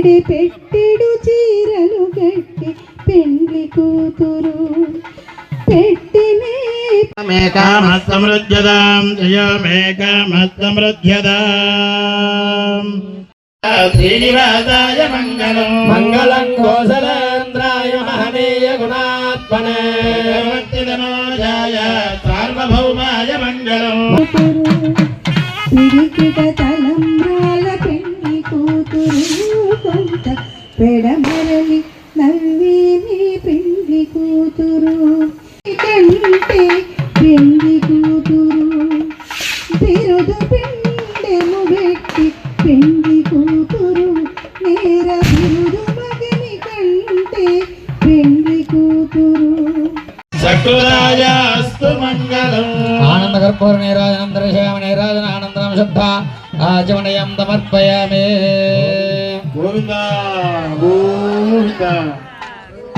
పెట్టెడు పెట్టెడు చీరలు కట్టి పెండ్లి కూతురు పెట్టినే మేకామస్తమృజ్యదాం జయో మేకామస్తమృజ్యదాం శ్రీనివాసాయ మంగళం మంగళం కోసలేంద్రాయ మహనీయ గుణాత్మనే వర్తితనోజాయ సార్వభౌమాయ మంగళం పిడికిట తలంబ్రాల పెండ్లి కూతురు కొంత పెడమరలి నవ్వేని పెండ్లి కూతురు కంటే పెండ్లి కూతురు బిరుదు పిండెము పెట్టి పెండ్లి కూతురు నేర బిరుదు మగని కంటే పెండ్లి కూతురు సకులాయాస్తు మంగళం ఆనంద కర్పూర నీరాజనం దర్శయామి నీరాజన ఆనందం శుద్ధ ఆచమనయం సమర్పయామి గోవింద గోవింద